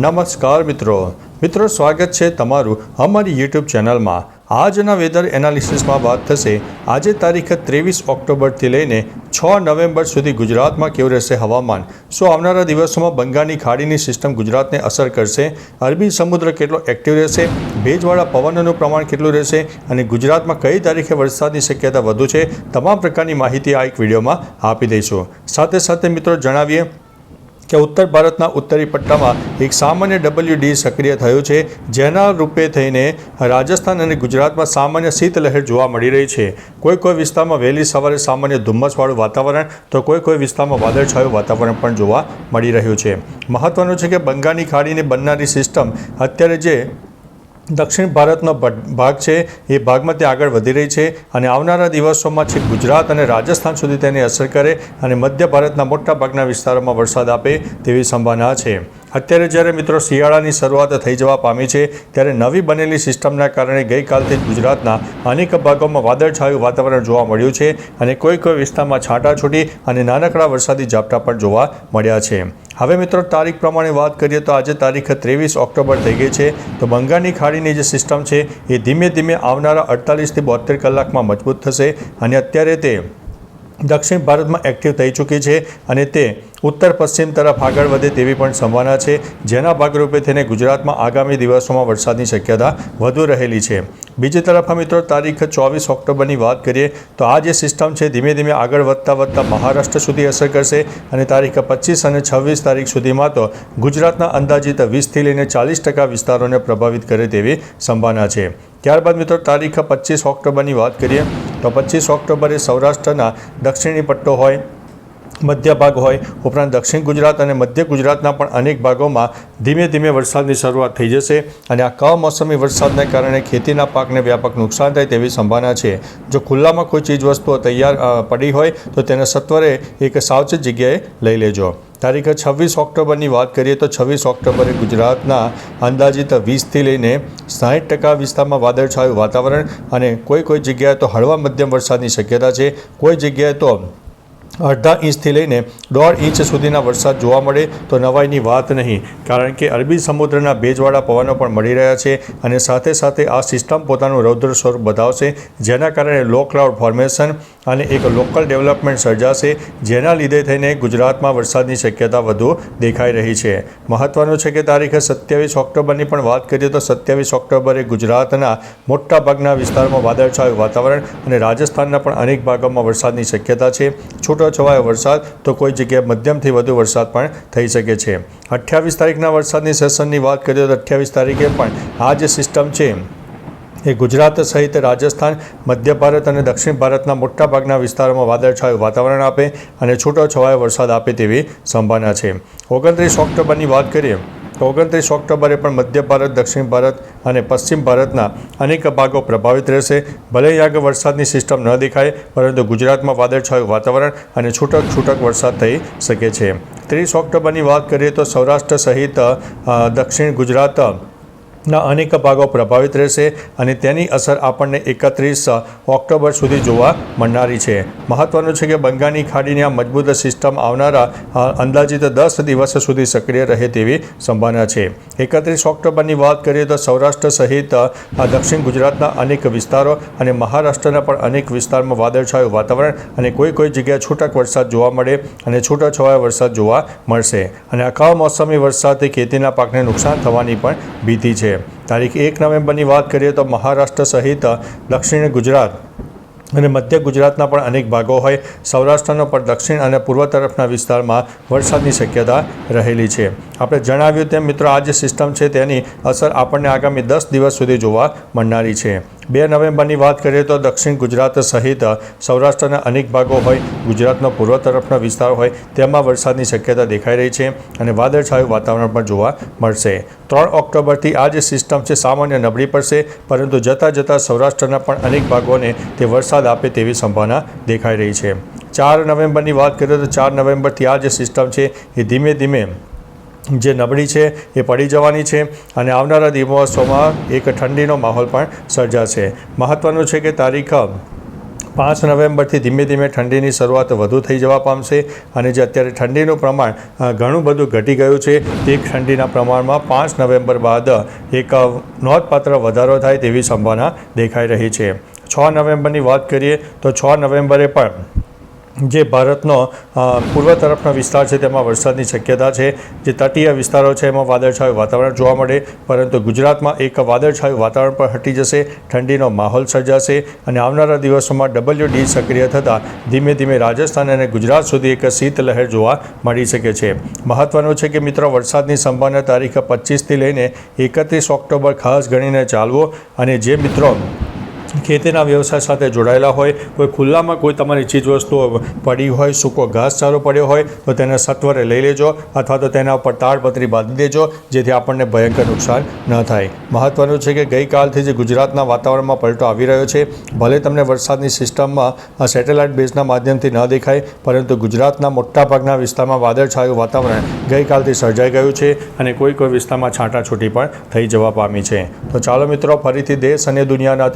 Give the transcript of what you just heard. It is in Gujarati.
નમસ્કાર મિત્રો સ્વાગત છે તમારું અમારી યુટ્યુબ ચેનલમાં। આજના વેધર એનાલિસિસમાં વાત થશે આજે તારીખ 23 ઓક્ટોબરથી લઈને 6 નવેમ્બર સુધી ગુજરાતમાં કેવું રહેશે હવામાન। શું આવનારા દિવસોમાં બંગાળની ખાડીની સિસ્ટમ ગુજરાતને અસર કરશે? અરબી સમુદ્ર કેટલો એક્ટિવ રહેશે? ભેજવાળા પવનોનું પ્રમાણ કેટલું રહેશે? અને ગુજરાતમાં કઈ તારીખે વરસાદની શક્યતા વધુ છે? તમામ પ્રકારની માહિતી આ એક વિડીયોમાં આપી દઈશું। સાથે સાથે મિત્રો જણાવીએ કે ઉત્તર ભારતના ઉત્તરી પટ્ટામાં એક સામાન્ય WD સક્રિય થયું છે, જેના રૂપે થઈને રાજસ્થાન અને ગુજરાતમાં સામાન્ય શીતલહેર જોવા મળી રહી છે। કોઈ વિસ્તારમાં વહેલી સવારે સામાન્ય ધુમ્મસવાળું વાતાવરણ તો કોઈ વિસ્તારમાં વાદળછાયું વાતાવરણ પણ જોવા મળી રહ્યું છે। મહત્વનું છે કે બંગાળની ખાડીને બનનારી સિસ્ટમ અત્યારે જે દક્ષિણ ભારતનો ભાગ છે એ ભાગમાં તે આગળ વધી રહી છે અને આવનારા દિવસોમાં છે ગુજરાત અને રાજસ્થાન સુધી તેની અસર કરે અને મધ્ય ભારતના મોટા ભાગના વિસ્તારોમાં વરસાદ આપે તેવી સંભાવના છે। અત્યારે જ્યારે મિત્રો શિયાળાની શરૂઆત થઈ જવા પામી છે ત્યારે નવી બનેલી સિસ્ટમના કારણે ગઈકાલથી જ ગુજરાતના અનેક ભાગોમાં વાદળછાયું વાતાવરણ જોવા મળ્યું છે અને કોઈ વિસ્તારમાં છાંટાછૂટી અને નાનકડા વરસાદી ઝાપટા પણ જોવા મળ્યા છે। હવે મિત્રો તારીખ પ્રમાણે વાત કરીએ તો આજે તારીખ 23 ઓક્ટોબર થઈ ગઈ છે, તો બંગાળની ખાડીની જે સિસ્ટમ છે એ ધીમે ધીમે આવનારા 48 થી 72 કલાકમાં મજબૂત થશે અને અત્યારે તે દક્ષિણ ભારતમાં એક્ટિવ થઈ ચૂકી છે અને તે ઉત્તર પશ્ચિમ તરફ આગળ વધે તેવી પણ સંભાવના છે, જેના ભાગરૂપે તેને ગુજરાતમાં આગામી દિવસોમાં વરસાદની શક્યતા વધુ રહેલી છે। બીજી તરફ મિત્રો તારીખ 24 ઓક્ટોબરની વાત કરીએ તો આ જે સિસ્ટમ છે ધીમે ધીમે આગળ વધતા મહારાષ્ટ્ર સુધી અસર કરશે અને તારીખ 25 અને 26 તારીખ સુધીમાં તો ગુજરાતના અંદાજિત 20થી લઈને 40% વિસ્તારોને પ્રભાવિત કરે તેવી સંભાવના છે। ત્યારબાદ મિત્રો તારીખ 25 ઓક્ટોબરની વાત કરીએ તો 25 ઓક્ટોબરે સૌરાષ્ટ્રના દક્ષિણી પટ્ટો હોય, મધ્ય ભાગ હોય, ઉપરાંત દક્ષિણ ગુજરાત અને મધ્ય ગુજરાતના પણ અનેક ભાગોમાં ધીમે ધીમે વરસાદની શરૂઆત થઈ જશે અને આ કમોસમી વરસાદને કારણે ખેતીના પાકને વ્યાપક નુકસાન થાય તેવી સંભાવના છે। જો ખુલ્લામાં કોઈ ચીજવસ્તુઓ તૈયાર પડી હોય તો તેને સત્વરે એક સાવચેત જગ્યાએ લઈ લેજો। તારીખ 26 ઓક્ટોબરની વાત કરીએ તો 26 ઓક્ટોબરે ગુજરાતના અંદાજિત 20થી લઈને 60% વિસ્તારમાં વાદળછાયું વાતાવરણ અને કોઈ જગ્યાએ તો હળવા મધ્યમ વરસાદની શક્યતા છે। કોઈ જગ્યાએ તો અડધા ઇંચથી લઈને 1.5 ઇંચ સુધીના વરસાદ જોવા મળે તો નવાઈની વાત નહીં, કારણ કે અરબી સમુદ્રના ભેજવાળા પવનો પણ મળી રહ્યા છે અને સાથે સાથે આ સિસ્ટમ પોતાનું રૌદ્ર સ્વરૂપ બતાવશે, જેના કારણે લો ક્લાઉડ ફોર્મેશન અને એક લોકલ ડેવલપમેન્ટ સર્જાશે, જેના લીધે થઈને ગુજરાતમાં વરસાદની શક્યતા વધુ દેખાઈ રહી છે। મહત્વનું છે કે તારીખ 27 ઓક્ટોબરની પણ વાત કરીએ તો 27 ઓક્ટોબરે ગુજરાતના મોટા ભાગના વિસ્તારમાં વાદળછાયું વાતાવરણ અને રાજસ્થાનના પણ અનેક ભાગોમાં વરસાદની શક્યતા છે। છૂટોછવાયો વરસાદ તો કોઈ જગ્યાએ મધ્યમથી વધુ વરસાદ પણ થઈ શકે છે। 28 તારીખના વરસાદની સેશનની વાત કરીએ તો 28 તારીખે પણ આ જે સિસ્ટમ છે એ ગુજરાત સહિત રાજસ્થાન, મધ્ય ભારત અને દક્ષિણ ભારતના મોટા ભાગના વિસ્તારોમાં વાદળછાયું વાતાવરણ આપે અને છૂટોછવાયો વરસાદ આપે તેવી સંભાવના છે। 29 ઓક્ટોબરની વાત કરીએ તો 29 ઓક્ટોબરે પણ મધ્ય ભારત, દક્ષિણ ભારત અને પશ્ચિમ ભારતના અનેક ભાગો પ્રભાવિત રહેશે। ભલે આગળ વરસાદની સિસ્ટમ ન દેખાય, પરંતુ ગુજરાતમાં વાદળછાયું વાતાવરણ અને છૂટક વરસાદ થઈ શકે છે। 30 ઓક્ટોબરની વાત કરીએ તો સૌરાષ્ટ્ર સહિત દક્ષિણ ગુજરાત ના અનેક ભાગો પ્રભાવિત રહેશે અને તેની અસર આપણને 31 ઓક્ટોબર સુધી જોવા મળનારી છે। મહત્વનું છે કે બંગાળની ખાડીની આ મજબૂત સિસ્ટમ આવનારા અંદાજિત 10 દિવસ સુધી સક્રિય રહે તેવી સંભાવના છે। 31 ઓક્ટોબરની વાત કરીએ તો સૌરાષ્ટ્ર સહિત દક્ષિણ ગુજરાતના અનેક વિસ્તારો અને મહારાષ્ટ્રના પણ અનેક વિસ્તારમાં વાદળછાયું વાતાવરણ અને કોઈ જગ્યાએ છૂટક વરસાદ જોવા મળે અને છૂટાછવાયા વરસાદ જોવા મળશે અને આ કમોસમી વરસાદથી ખેતીના પાકને નુકસાન થવાની પણ ભીતિ છે। તારીખ 1 નવેમ્બરની વાત કરીએ તો મહારાષ્ટ્ર સહિત દક્ષિણ ગુજરાત અને મધ્ય ગુજરાતના પણ અનેક ભાગો હોય, સૌરાષ્ટ્રનો પણ દક્ષિણ અને પૂર્વ તરફના વિસ્તારમાં વરસાદની શક્યતા રહેલી છે। આપણે જણાવ્યું તેમ મિત્રો આ જે સિસ્ટમ છે તેની અસર આપણને આગામી 10 દિવસ સુધી જોવા મળનારી છે। 2 નવેમ્બરની વાત કરીએ તો દક્ષિણ ગુજરાત સહિત સૌરાષ્ટ્રના અનેક ભાગો હોય, ગુજરાતનો પૂર્વ તરફનો વિસ્તાર હોય તેમાં વરસાદની શક્યતા દેખાઈ રહી છે અને વાદળછાયું વાતાવરણ પણ જોવા મળશે। 3 ઓક્ટોબરથી આ જે સિસ્ટમ છે સામાન્ય નબળી પડશે, પરંતુ જતાં સૌરાષ્ટ્રના પણ અનેક ભાગોને તે વરસાદ આપે તેવી સંભાવના દેખાઈ રહી છે। 4 નવેમ્બરની વાત કરીએ તો 4 નવેમ્બરથી આ જે સિસ્ટમ છે એ ધીમે ધીમે જે નબળી છે એ પડી જવાની છે અને આવનારા દિવસોમાં એક ઠંડીનો માહોલ પણ સર્જાશે। મહત્વનું છે કે તારીખ 5 નવેમ્બરથી ધીમે ધીમે ઠંડીની શરૂઆત વધુ થઈ જવા પામશે અને જે અત્યારે ઠંડીનું પ્રમાણ ઘણું બધું ઘટી ગયું છે તે ઠંડીના પ્રમાણમાં 5 નવેમ્બર બાદ એક નોંધપાત્ર વધારો થાય તેવી સંભાવના દેખાઈ રહી છે. 6 નવેમ્બરની વાત કરીએ તો 6 નવેમ્બરે પણ જે ભારતનો પૂર્વ તરફનો વિસ્તાર છે તેમાં વરસાદની શક્યતા છે. જે તટીય વિસ્તારો છે એમાં વાદળછાયું વાતાવરણ જોવા મળે, પરંતુ ગુજરાતમાં એક વાદળછાયું વાતાવરણ પણ હટી જશે, ઠંડીનો માહોલ સર્જાશે અને આવનારા દિવસોમાં WD સક્રિય થતાં ધીમે ધીમે રાજસ્થાન અને ગુજરાત સુધી એક શીતલહેર જોવા મળી શકે છે. મહત્વનું છે કે મિત્રો, વરસાદની સંભાવના તારીખ 25થી લઈને 31 ઓક્ટોબર ખાસ ગણીને ચાલવો. અને જે મિત્રો ખેતીના વ્યવસાય સાથે જોડાયેલા હોય, કોઈ ખુલ્લામાં કોઈ તમારી ચીજવસ્તુઓ પડી હોય, સૂકો ઘાસચારો પડ્યો હોય તો તેને સત્વરે લઈ લેજો અથવા તો તેના ઉપર તાડપત્રી બાંધી દેજો, જેથી આપણને ભયંકર નુકસાન ન થાય. મહત્વનું છે કે ગઈકાલથી જે ગુજરાતના વાતાવરણમાં પલટો આવી રહ્યો છે, ભલે તમને વરસાદની સિસ્ટમમાં સેટેલાઇટ બેઝના માધ્યમથી ન દેખાય, પરંતુ ગુજરાતના મોટાભાગના વિસ્તારમાં વાદળછાયું વાતાવરણ ગઈકાલથી સર્જાઈ ગયું છે અને કોઈ વિસ્તારમાં છાંટાછૂટી પણ થઈ જવા પામી છે. તો ચાલો મિત્રો, ફરીથી દેશ અને દુનિયાના